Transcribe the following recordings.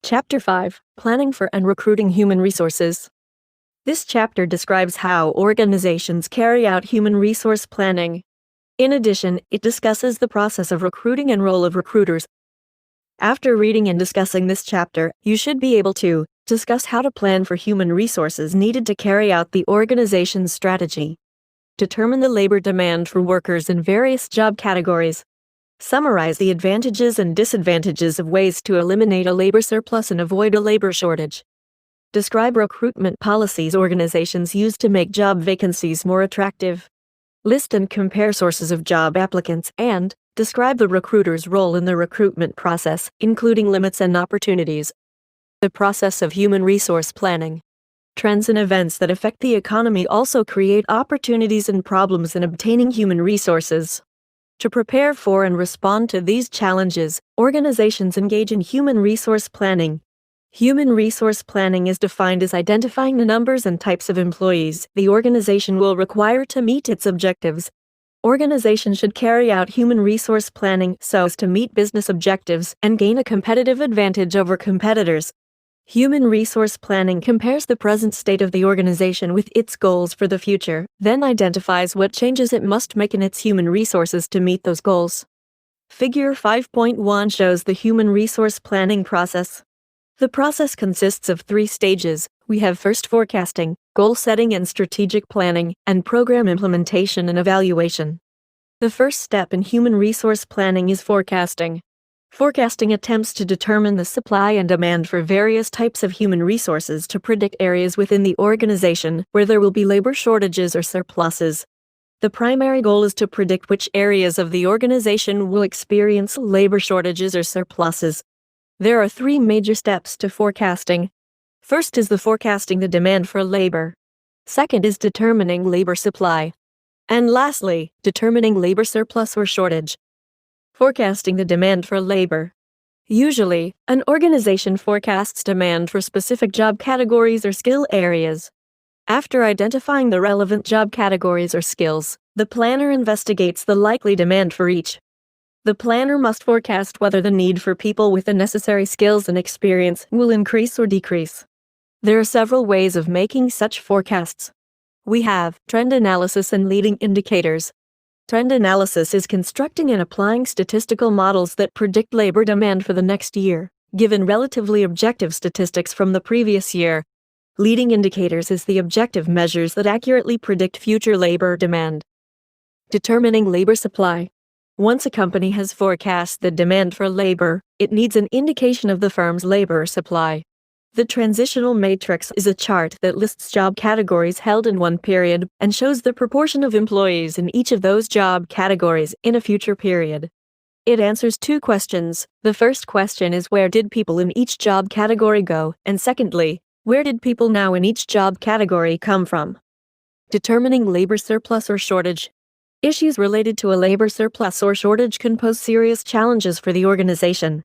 Chapter 5: Planning for and Recruiting Human Resources. This chapter describes how organizations carry out human resource planning. In addition, it discusses the process of recruiting and role of recruiters. After reading and discussing this chapter, you should be able to discuss how to plan for human resources needed to carry out the organization's strategy, determine the labor demand for workers in various job categories, summarize the advantages and disadvantages of ways to eliminate a labor surplus and avoid a labor shortage, describe recruitment policies organizations use to make job vacancies more attractive, list and compare sources of job applicants, and describe the recruiter's role in the recruitment process, including limits and opportunities. The process of human resource planning. Trends and events that affect the economy also create opportunities and problems in obtaining human resources. To prepare for and respond to these challenges, organizations engage in human resource planning. Human resource planning is defined as identifying the numbers and types of employees the organization will require to meet its objectives. Organizations should carry out human resource planning so as to meet business objectives and gain a competitive advantage over competitors. Human resource planning compares the present state of the organization with its goals for the future, then identifies what changes it must make in its human resources to meet those goals. Figure 5.1 shows the human resource planning process. The process consists of 3 stages. We have first forecasting, goal setting and strategic planning, and program implementation and evaluation. The first step in human resource planning is forecasting. Forecasting attempts to determine the supply and demand for various types of human resources to predict areas within the organization where there will be labor shortages or surpluses. The primary goal is to predict which areas of the organization will experience labor shortages or surpluses. There are 3 major steps to forecasting. First is the forecasting the demand for labor. Second is determining labor supply. And lastly, determining labor surplus or shortage. Forecasting the demand for labor. Usually, an organization forecasts demand for specific job categories or skill areas. After identifying the relevant job categories or skills, the planner investigates the likely demand for each. The planner must forecast whether the need for people with the necessary skills and experience will increase or decrease. There are several ways of making such forecasts. We have trend analysis and leading indicators. Trend analysis is constructing and applying statistical models that predict labor demand for the next year, given relatively objective statistics from the previous year. Leading indicators is the objective measures that accurately predict future labor demand. Determining labor supply. Once a company has forecast the demand for labor, it needs an indication of the firm's labor supply. The transitional matrix is a chart that lists job categories held in one period and shows the proportion of employees in each of those job categories in a future period. It answers 2 questions. The first question is where did people in each job category go, and secondly, where did people now in each job category come from? Determining labor surplus or shortage. Issues related to a labor surplus or shortage can pose serious challenges for the organization.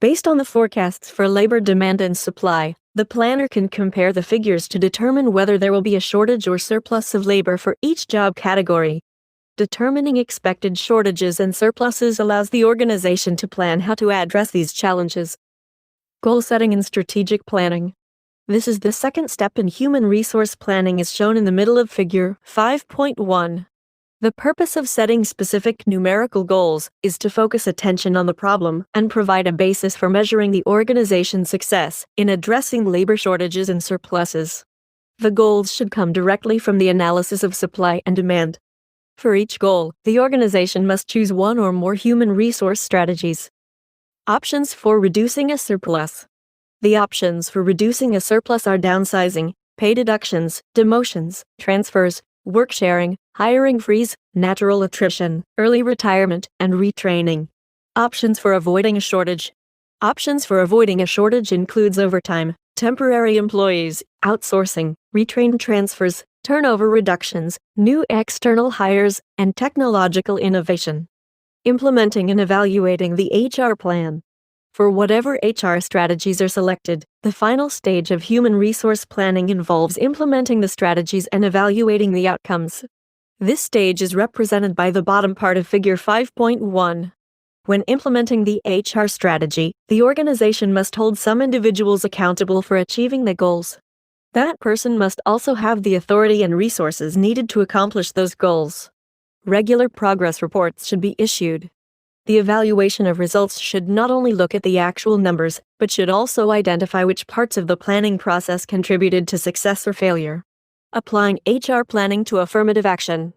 Based on the forecasts for labor demand and supply, the planner can compare the figures to determine whether there will be a shortage or surplus of labor for each job category. Determining expected shortages and surpluses allows the organization to plan how to address these challenges. Goal setting and strategic planning. This is the second step in human resource planning as shown in the middle of Figure 5.1. The purpose of setting specific numerical goals is to focus attention on the problem and provide a basis for measuring the organization's success in addressing labor shortages and surpluses. The goals should come directly from the analysis of supply and demand. For each goal, the organization must choose one or more human resource strategies. Options for reducing a surplus. The options for reducing a surplus are downsizing, pay deductions, demotions, transfers, work sharing, hiring freeze, natural attrition, early retirement, and retraining. Options for avoiding a shortage. Options for avoiding a shortage includes overtime, temporary employees, outsourcing, retrain transfers, turnover reductions, new external hires, and technological innovation. Implementing and evaluating the HR plan. For whatever HR strategies are selected, the final stage of human resource planning involves implementing the strategies and evaluating the outcomes. This stage is represented by the bottom part of Figure 5.1. When implementing the HR strategy, the organization must hold some individuals accountable for achieving the goals. That person must also have the authority and resources needed to accomplish those goals. Regular progress reports should be issued. The evaluation of results should not only look at the actual numbers, but should also identify which parts of the planning process contributed to success or failure. Applying HR planning to affirmative action.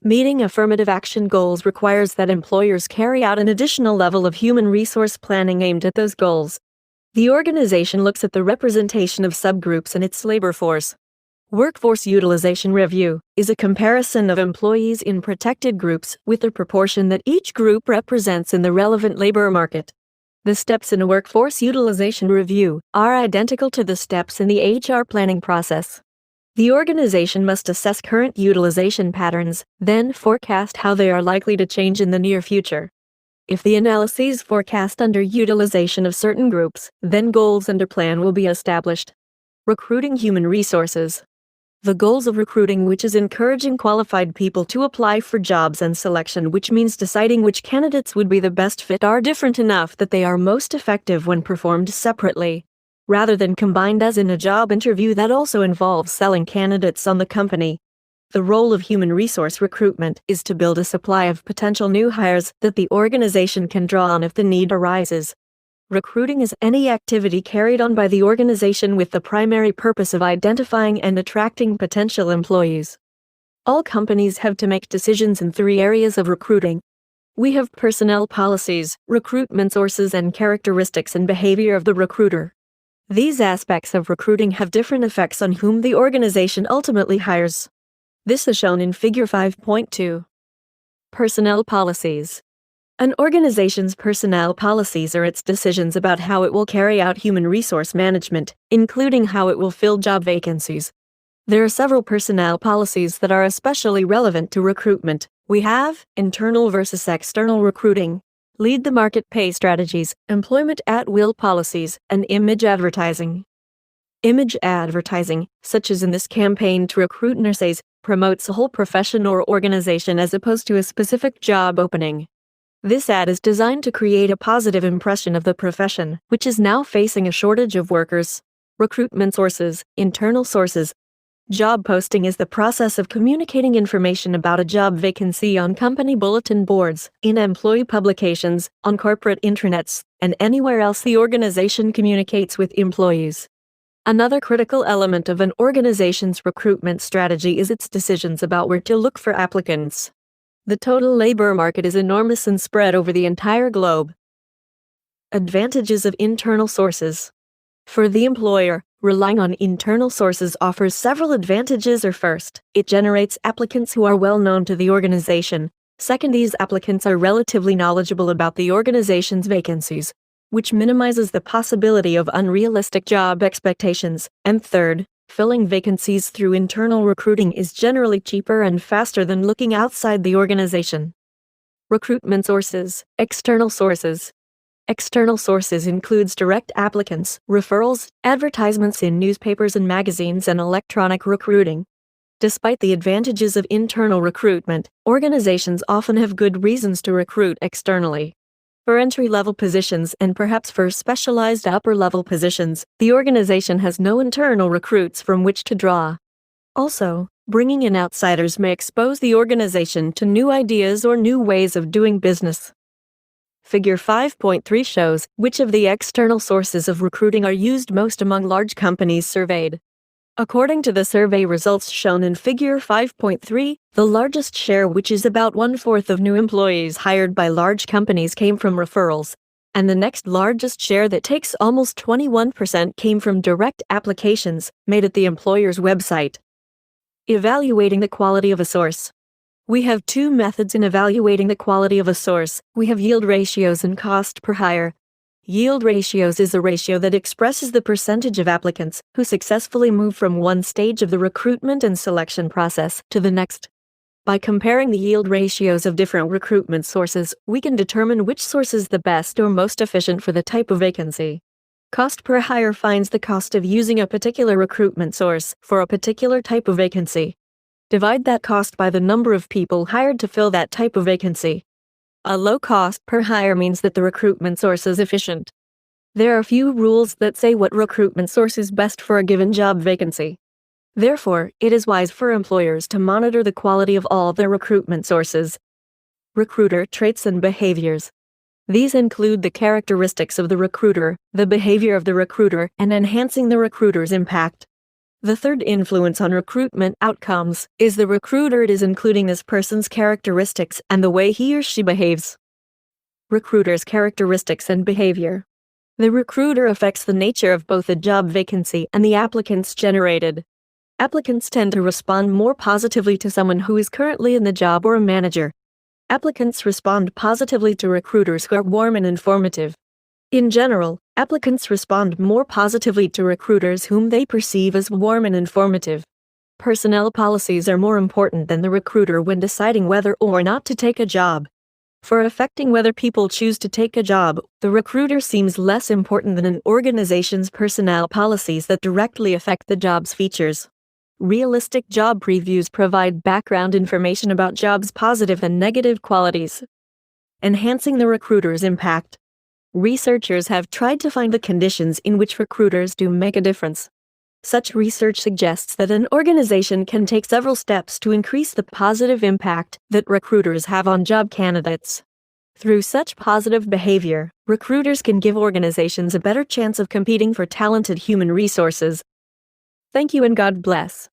Meeting affirmative action goals requires that employers carry out an additional level of human resource planning aimed at those goals. The organization looks at the representation of subgroups in its labor force. Workforce utilization review is a comparison of employees in protected groups with the proportion that each group represents in the relevant labor market. The steps in a workforce utilization review are identical to the steps in the HR planning process. The organization must assess current utilization patterns, then forecast how they are likely to change in the near future. If the analyses forecast underutilization of certain groups, then goals and a plan will be established. Recruiting human resources. The goals of recruiting, which is encouraging qualified people to apply for jobs, and selection, which means deciding which candidates would be the best fit, are different enough that they are most effective when performed separately, rather than combined as in a job interview that also involves selling candidates on the company. The role of human resource recruitment is to build a supply of potential new hires that the organization can draw on if the need arises. Recruiting is any activity carried on by the organization with the primary purpose of identifying and attracting potential employees. All companies have to make decisions in 3 areas of recruiting. We have personnel policies, recruitment sources, and characteristics and behavior of the recruiter. These aspects of recruiting have different effects on whom the organization ultimately hires. This is shown in Figure 5.2. Personnel policies. An organization's personnel policies are its decisions about how it will carry out human resource management, including how it will fill job vacancies. There are several personnel policies that are especially relevant to recruitment. We have internal versus external recruiting, lead the market pay strategies, employment at will policies, and image advertising. Image advertising, such as in this campaign to recruit nurses, promotes a whole profession or organization as opposed to a specific job opening. This ad is designed to create a positive impression of the profession, which is now facing a shortage of workers. Recruitment sources, internal sources. Job posting is the process of communicating information about a job vacancy on company bulletin boards, in employee publications, on corporate intranets, and anywhere else the organization communicates with employees. Another critical element of an organization's recruitment strategy is its decisions about where to look for applicants. The total labor market is enormous and spread over the entire globe. Advantages of internal sources. For the employer, relying on internal sources offers several advantages. First, it generates applicants who are well known to the organization. Second, these applicants are relatively knowledgeable about the organization's vacancies, which minimizes the possibility of unrealistic job expectations. And third, filling vacancies through internal recruiting is generally cheaper and faster than looking outside the organization. Recruitment sources, external sources. External sources includes direct applicants, referrals, advertisements in newspapers and magazines, and electronic recruiting. Despite the advantages of internal recruitment, organizations often have good reasons to recruit externally. For entry-level positions and perhaps for specialized upper-level positions, the organization has no internal recruits from which to draw. Also, bringing in outsiders may expose the organization to new ideas or new ways of doing business. Figure 5.3 shows which of the external sources of recruiting are used most among large companies surveyed. According to the survey results shown in Figure 5.3, the largest share, which is about 1/4 of new employees hired by large companies, came from referrals, and the next largest share, that takes almost 21%, came from direct applications made at the employer's website. Evaluating the quality of a source. We have 2 methods in evaluating the quality of a source. We have yield ratios and cost per hire. Yield ratios is a ratio that expresses the percentage of applicants who successfully move from one stage of the recruitment and selection process to the next. By comparing the yield ratios of different recruitment sources, we can determine which source is the best or most efficient for the type of vacancy. Cost per hire finds the cost of using a particular recruitment source for a particular type of vacancy. Divide that cost by the number of people hired to fill that type of vacancy. A low cost per hire means that the recruitment source is efficient. There are few rules that say what recruitment source is best for a given job vacancy. Therefore, it is wise for employers to monitor the quality of all their recruitment sources. Recruiter traits and behaviors. These include the characteristics of the recruiter, the behavior of the recruiter, and enhancing the recruiter's impact. The third influence on recruitment outcomes is the recruiter. It is including this person's characteristics and the way he or she behaves. Recruiter's characteristics and behavior. The recruiter affects the nature of both the job vacancy and the applicants generated. Applicants tend to respond more positively to someone who is currently in the job or a manager. Applicants respond positively to recruiters who are warm and informative. In general, applicants respond more positively to recruiters whom they perceive as warm and informative. Personnel policies are more important than the recruiter when deciding whether or not to take a job. For affecting whether people choose to take a job, the recruiter seems less important than an organization's personnel policies that directly affect the job's features. Realistic job previews provide background information about jobs' positive and negative qualities. Enhancing the recruiter's impact. Researchers have tried to find the conditions in which recruiters do make a difference. Such research suggests that an organization can take several steps to increase the positive impact that recruiters have on job candidates. Through such positive behavior, recruiters can give organizations a better chance of competing for talented human resources. Thank you and God bless.